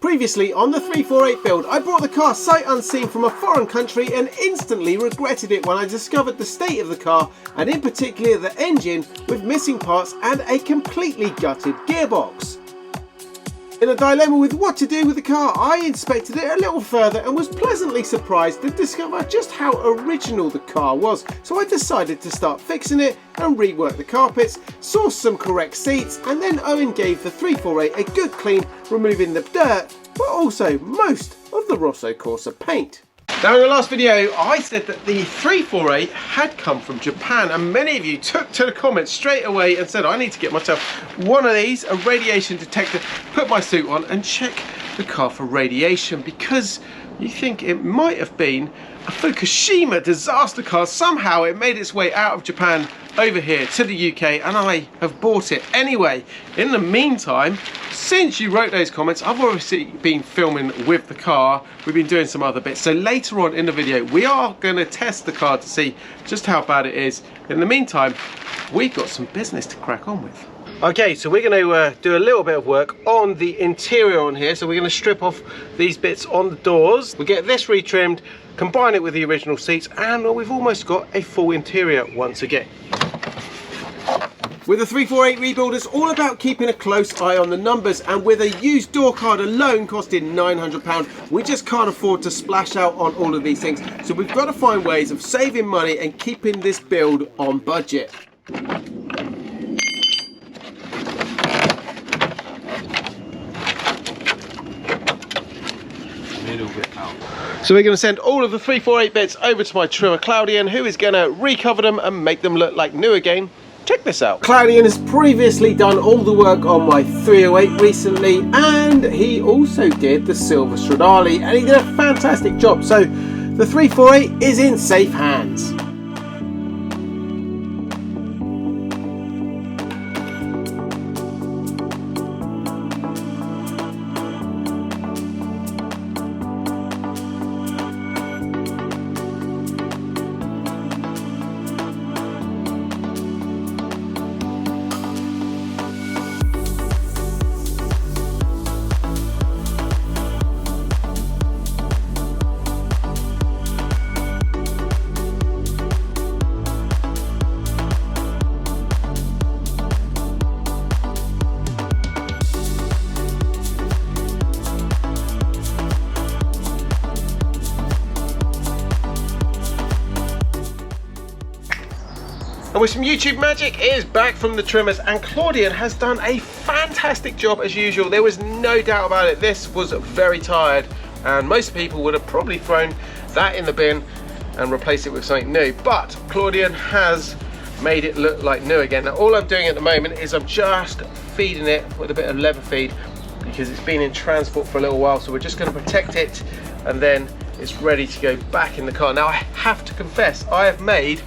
Previously on the 348 build, I brought the car sight unseen from a foreign country and instantly regretted it when I discovered the state of the car, and in particular the engine with missing parts and a completely gutted gearbox. In a dilemma with what to do with the car, I inspected it a little further and was pleasantly surprised to discover just how original the car was, so I decided to start fixing it and rework the carpets, source some correct seats, and then Owen gave the 348 a good clean, removing the dirt but also most of the Rosso Corsa paint. Now in the last video I said that the 348 had come from Japan, and many of you took to the comments straight away and said I need to get myself one of these, a radiation detector, put my suit on and check the car for radiation, because you think it might have been a Fukushima disaster car. Somehow it made its way out of Japan over here to the UK, and I have bought it anyway. In the meantime, since you wrote those comments, I've obviously been filming with the car. We've been doing some other bits, so later on in the video we are going to test the car to see just how bad it is. In the meantime, we've got some business to crack on with. Okay, so we're going to do a little bit of work on the interior on here. So we're going to strip off these bits on the doors, we get this retrimmed, combine it with the original seats, and we've almost got a full interior once again. With the 348 rebuild, it's all about keeping a close eye on the numbers, and with a used door card alone costing £900, we just can't afford to splash out on all of these things. So we've got to find ways of saving money and keeping this build on budget. So we're going to send all of the 348 bits over to my trimmer Claudian, who is going to recover them and make them look like new again. Check this out. Claudian has previously done all the work on my 308 recently, and he also did the silver Stradale, and he did a fantastic job. So the 348 is in safe hands. And with some YouTube magic, it is back from the trimmers, and Claudian has done a fantastic job as usual. There was no doubt about it. This was very tired, and most people would have probably thrown that in the bin and replaced it with something new. But Claudian has made it look like new again. Now all I'm doing at the moment is I'm just feeding it with a bit of leather feed, because it's been in transport for a little while. So we're just going to protect it, and then it's ready to go back in the car. Now I have to confess, I have made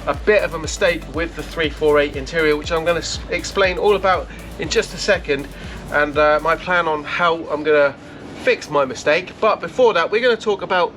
a bit of a mistake with the 348 interior, which I'm going to explain all about in just a second, and my plan on how I'm going to fix my mistake. But before that, we're going to talk about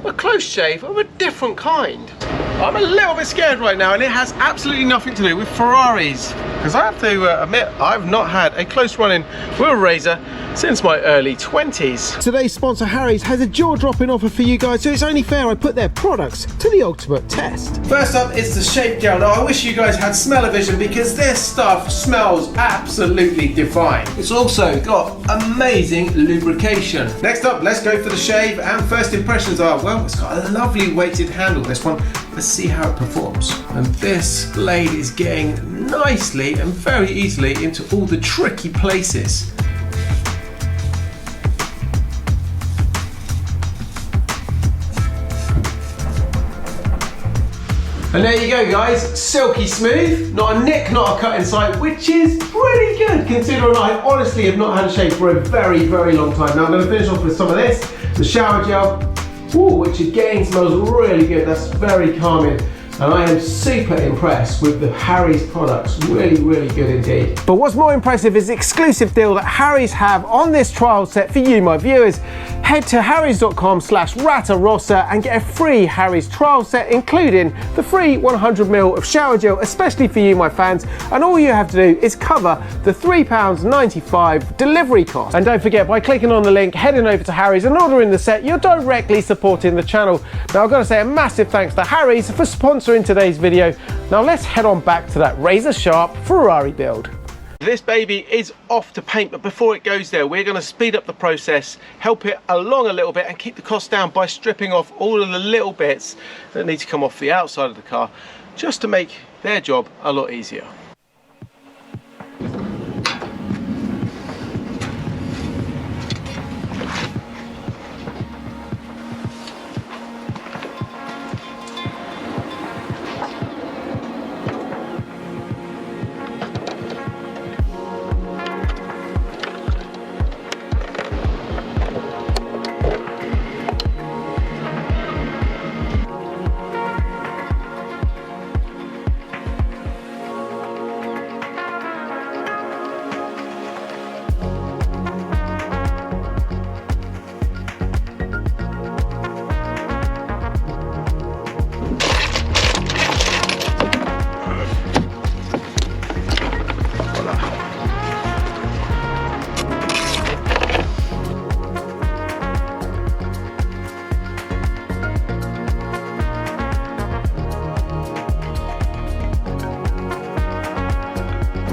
a close shave of a different kind. I'm a little bit scared right now, and it has absolutely nothing to do with Ferraris, because I have to admit I've not had a close run-in with a razor since my early 20s. Today's sponsor Harry's has a jaw-dropping offer for you guys, so it's only fair I put their products to the ultimate test. First up is the shave gel. Now I wish you guys had smell-o-vision, because this stuff smells absolutely divine. It's also got amazing lubrication. Next up, let's go for the shave, and first impressions are, well, it's got a lovely weighted handle, this one. Let's see how it performs. And this blade is getting nicely and very easily into all the tricky places. And there you go guys, silky smooth, not a nick, not a cut in sight, which is pretty good considering I honestly have not had a shave for a very, very long time. Now I'm going to finish off with some of this, the shower gel, which again smells really good. That's very calming. and I am super impressed with the Harry's products. Really, really good indeed. But what's more impressive is the exclusive deal that Harry's have on this trial set for you, my viewers. Head to harrys.com/Ratarossa and get a free Harry's trial set, including the free 100ml of shower gel, especially for you, my fans. And all you have to do is cover the £3.95 delivery cost. And don't forget, by clicking on the link, heading over to Harry's and ordering the set, you're directly supporting the channel. Now, I've got to say a massive thanks to Harry's for sponsoring today's video. Now let's head on back to that razor sharp Ferrari build. This baby is off to paint, but before it goes there, we're going to speed up the process, help it along a little bit and keep the cost down by stripping off all of the little bits that need to come off the outside of the car, just to make their job a lot easier.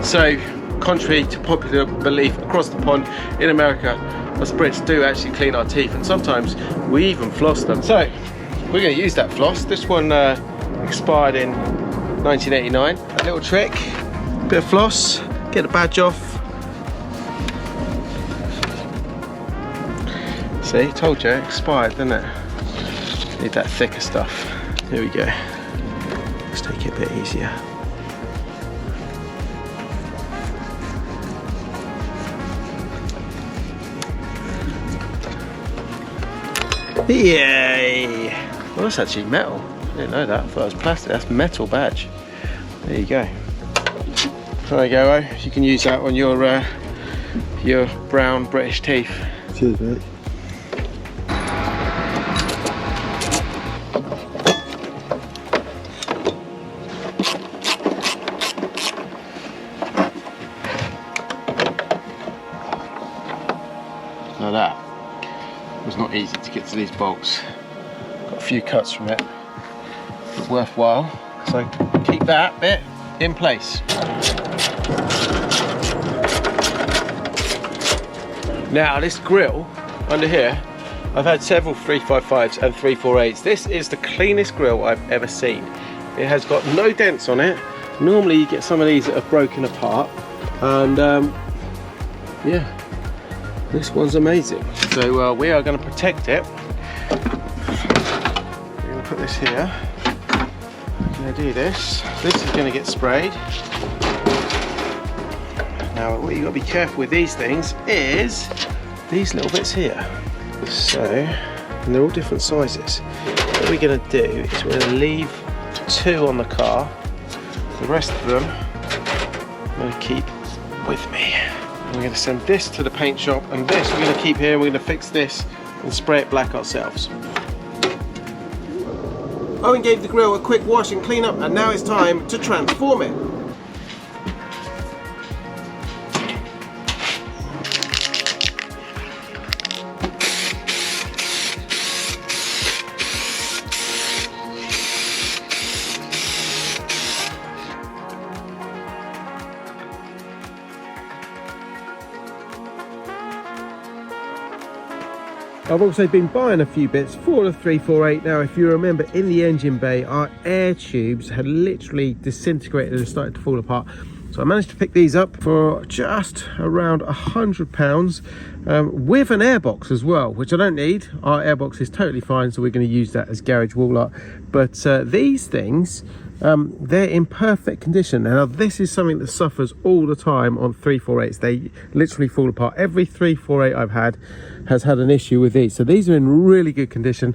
So, contrary to popular belief across the pond in America, us Brits do actually clean our teeth, and sometimes we even floss them. So, we're going to use that floss. This one expired in 1989. A little trick, bit of floss, get the badge off. See, told you, it expired, didn't it? Need that thicker stuff. Here we go. Let's take it a bit easier. Yay! Well, that's actually metal. I didn't know that. I thought it was plastic. That's metal badge. There you go. There you go. You can use that on your brown British teeth. Cheers, mate. Like that. It was not easy to get to these bolts. Got a few cuts from it. It's worthwhile. So keep that bit in place. Now this grill under here, I've had several 355s and 348s. This is the cleanest grill I've ever seen. It has got no dents on it. Normally you get some of these that are broken apart, and yeah, this one's amazing. So we are going to protect it. We're going to put this here. We're going to do this. This is going to get sprayed. Now what you've got to be careful with these things is these little bits here. So, and they're all different sizes. What we're going to do is we're going to leave 2 on the car. The rest of them I'm going to keep with me. We're going to send this to the paint shop, and this we're going to keep here. We're going to fix this and spray it black ourselves. Owen gave the grill a quick wash and clean up, and now it's time to transform it. I've also been buying a few bits for the 348. Now, if you remember, in the engine bay, our air tubes had literally disintegrated and started to fall apart. So I managed to pick these up for just around £100 with an airbox as well, which I don't need. Our airbox is totally fine, so we're going to use that as garage wall art. But these things, they're in perfect condition. Now, this is something that suffers all the time on 348s. They literally fall apart. Every 348 I've had has had an issue with these. So these are in really good condition.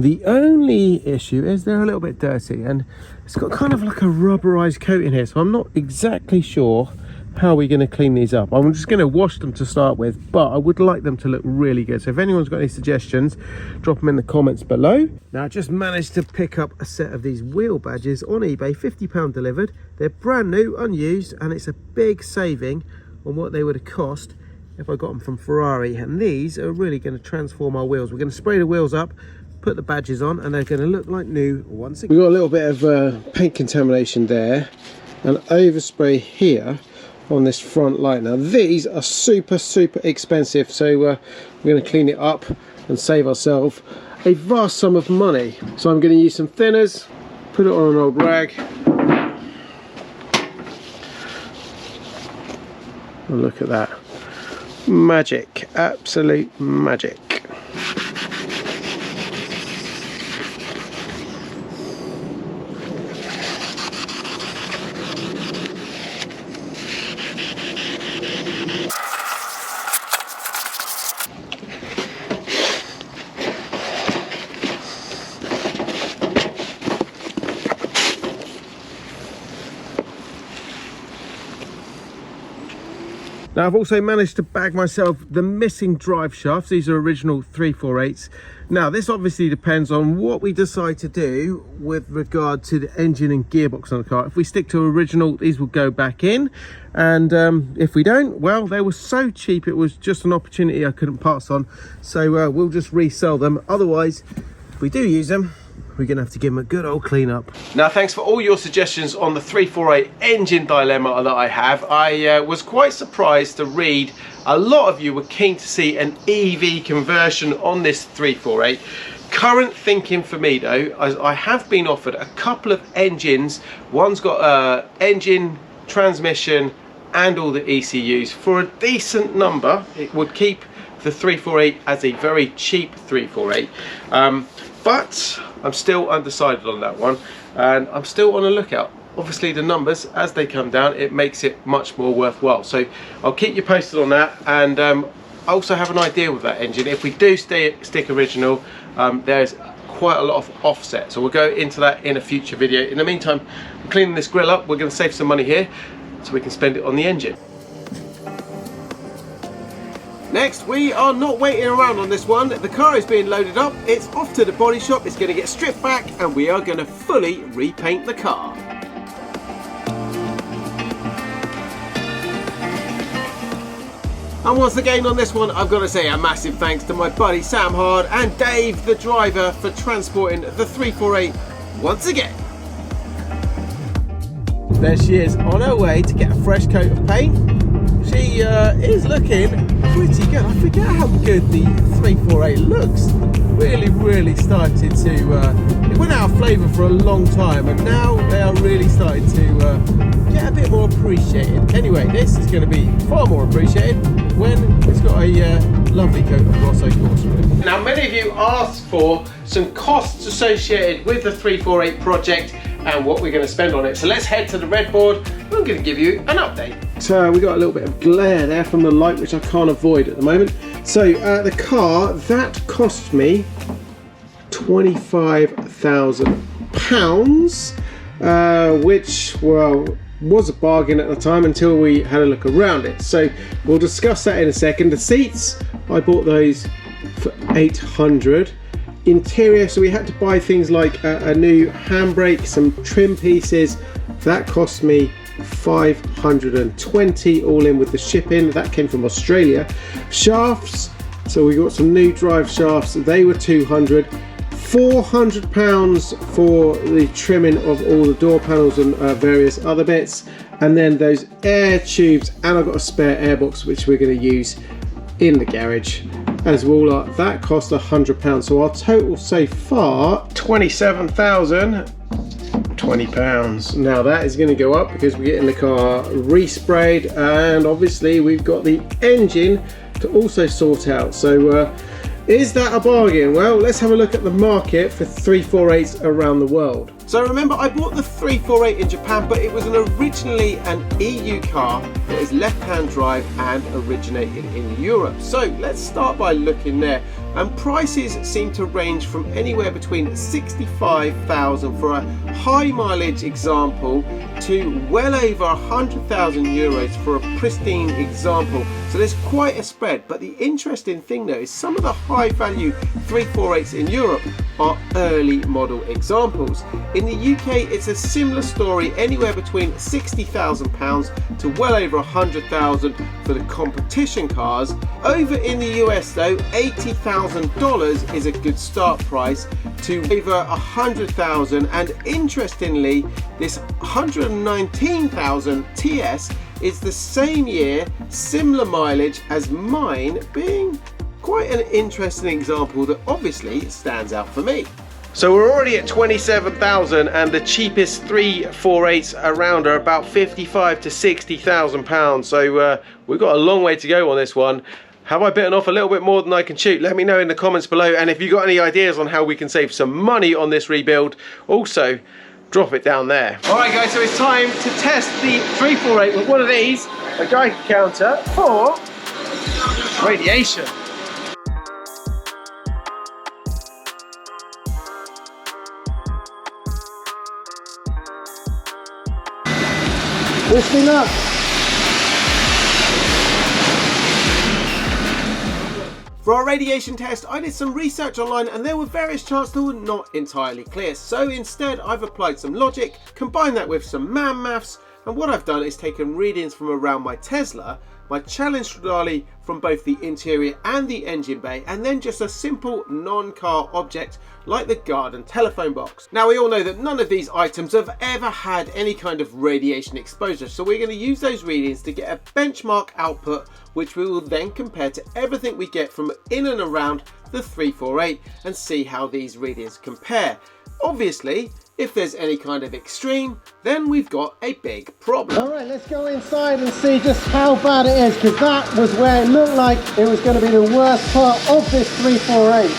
The only issue is they're a little bit dirty, and it's got kind of like a rubberized coat in here, so I'm not exactly sure how we're going to clean these up. I'm just going to wash them to start with, but I would like them to look really good. So if anyone's got any suggestions, drop them in the comments below. Now I just managed to pick up a set of these wheel badges on eBay, £50 delivered. They're brand new, unused, and it's a big saving on what they would have cost if I got them from Ferrari. And these are really going to transform our wheels. We're going to spray the wheels up, put the badges on, and they're going to look like new once again. We've got a little bit of paint contamination there, and overspray here on this front light. Now these are super expensive, so we're going to clean it up and save ourselves a vast sum of money. So I'm going to use some thinners, put it on an old rag. Oh, look at that. Magic, absolute magic. Now I've also managed to bag myself the missing drive shafts. These are original 348s. Now this obviously depends on what we decide to do with regard to the engine and gearbox on the car. If we stick to original, these will go back in, and if we don't, well, they were so cheap it was just an opportunity I couldn't pass on, so we'll just resell them. Otherwise, if we do use them, we're gonna have to give them a good old clean up. Now thanks for all your suggestions on the 348 engine dilemma that I have. I was quite surprised to read a lot of you were keen to see an EV conversion on this 348. Current thinking for me though, I have been offered a couple of engines. One's got engine, transmission and all the ECUs for a decent number. It would keep the 348 as a very cheap 348. But I'm still undecided on that one, and I'm still on the lookout. Obviously the numbers, as they come down, it makes it much more worthwhile. So I'll keep you posted on that, and I also have an idea with that engine. If we do stick original, there's quite a lot of offset, so we'll go into that in a future video. In the meantime, I'm cleaning this grill up. We're going to save some money here so we can spend it on the engine. Next, we are not waiting around on this one. The car is being loaded up, it's off to the body shop, it's going to get stripped back, and we are going to fully repaint the car. And once again on this one, I've got to say a massive thanks to my buddy Sam Hard and Dave the driver for transporting the 348 once again. There she is on her way to get a fresh coat of paint. She is looking pretty good. I forget how good the 348 looks. Really started to, it went out of flavour for a long time, and now they are really starting to get a bit more appreciated. Anyway, this is going to be far more appreciated when it's got a lovely coat of Rosso Corsa. Now many of you asked for some costs associated with the 348 project and what we're going to spend on it. So let's head to the red board. I'm going to give you an update. So we got a little bit of glare there from the light, which I can't avoid at the moment. So the car, that cost me £25,000, which, well, was a bargain at the time until we had a look around it. So we'll discuss that in a second. The seats, I bought those for £800. Interior, so we had to buy things like a new handbrake, some trim pieces. That cost me $520 all in with the shipping. That came from Australia. Shafts, so we got some new drive shafts. They were $200. £400 for the trimming of all the door panels and various other bits, and then those air tubes, and I've got a spare airbox which we're going to use in the garage as well. That cost £100, so our total so far £27,020. Now that is going to go up because we're getting the car resprayed, and obviously we've got the engine to also sort out. So is that a bargain? Well, let's have a look at the market for 348s around the world. So remember, I bought the 348 in Japan, but it was originally an EU car that is left-hand drive and originated in Europe. So let's start by looking there. and prices seem to range from anywhere between 65,000 for a high mileage example to well over 100,000 euros for a pristine example. So there's quite a spread, but the interesting thing though is some of the high value 348s in Europe are early model examples. In the UK it's a similar story, anywhere between £60,000 to well over 100,000 for the competition cars. Over in the US though, $80,000 is a good start price to over 100,000, and interestingly this 119,000 TS is the same year, similar mileage as mine, being quite an interesting example that obviously stands out for me. So we're already at 27,000 and the cheapest 348s around are about 55 to 60,000 pounds. So we've got a long way to go on this one. Have I bitten off a little bit more than I can chew? Let me know in the comments below, and if you've got any ideas on how we can save some money on this rebuild, also drop it down there. Alright guys, so it's time to test the 348 with one of these, a Geiger counter for radiation. Wish me luck. For our radiation test, I did some research online and there were various charts that were not entirely clear. So instead, I've applied some logic, combined that with some man maths, and what I've done is taken readings from around my Tesla, my challenge trolley from both the interior and the engine bay, and then just a simple non-car object like the garden telephone box. Now we all know that none of these items have ever had any kind of radiation exposure, so we're going to use those readings to get a benchmark output, which we will then compare to everything we get from in and around the 348 and see how these readings compare. Obviously, if there's any kind of extreme, then we've got a big problem. Alright, let's go inside and see just how bad it is, because that was where it looked like it was going to be the worst part of this 348.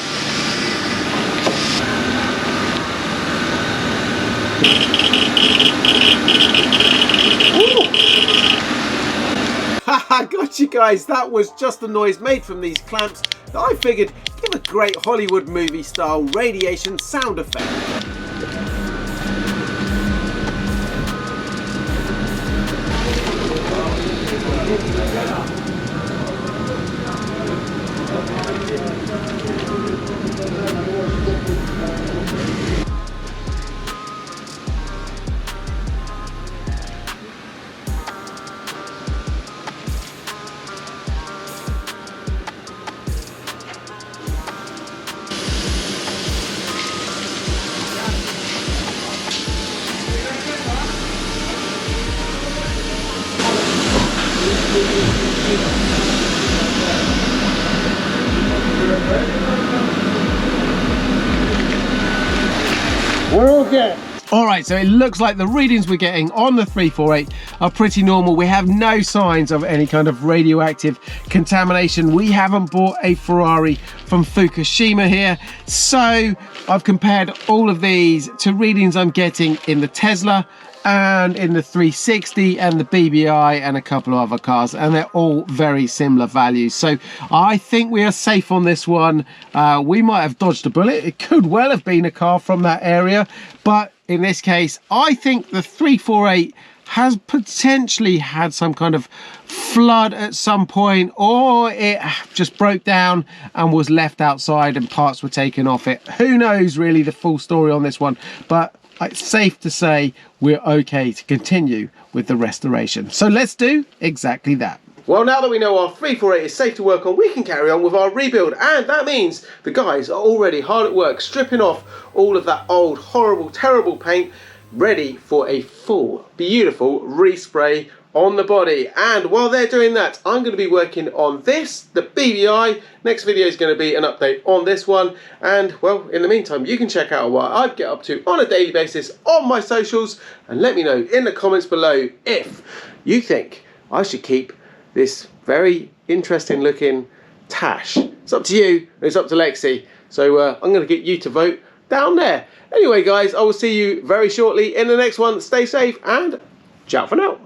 Haha, got you guys, that was just the noise made from these clamps that I figured give a great Hollywood movie style radiation sound effect. We're all good. Alright, so it looks like the readings we're getting on the 348 are pretty normal. We have no signs of any kind of radioactive contamination. We haven't bought a Ferrari from Fukushima here. So I've compared all of these to readings I'm getting in the Tesla and in the 360 and the BBI and a couple of other cars, and they're all very similar values. So I think we are safe on this one. We might have dodged a bullet. It could well have been a car from that area, but in this case I think the 348 has potentially had some kind of flood at some point, or it just broke down and was left outside and parts were taken off it. Who knows really the full story on this one, but it's safe to say we're okay to continue with the restoration. So let's do exactly that. Well, now that we know our 348 is safe to work on, we can carry on with our rebuild, and that means the guys are already hard at work stripping off all of that old, horrible, terrible paint, ready for a full, beautiful respray on the body. And while they're doing that, I'm going to be working on this, the BBI. Next video is going to be an update on this one, and well, in the meantime you can check out what I get up to on a daily basis on my socials, and let me know in the comments below if you think I should keep this very interesting looking Tash. It's up to you, it's up to Lexi, so I'm going to get you to vote down there. Anyway guys, I will see you very shortly in the next one. Stay safe and ciao for now.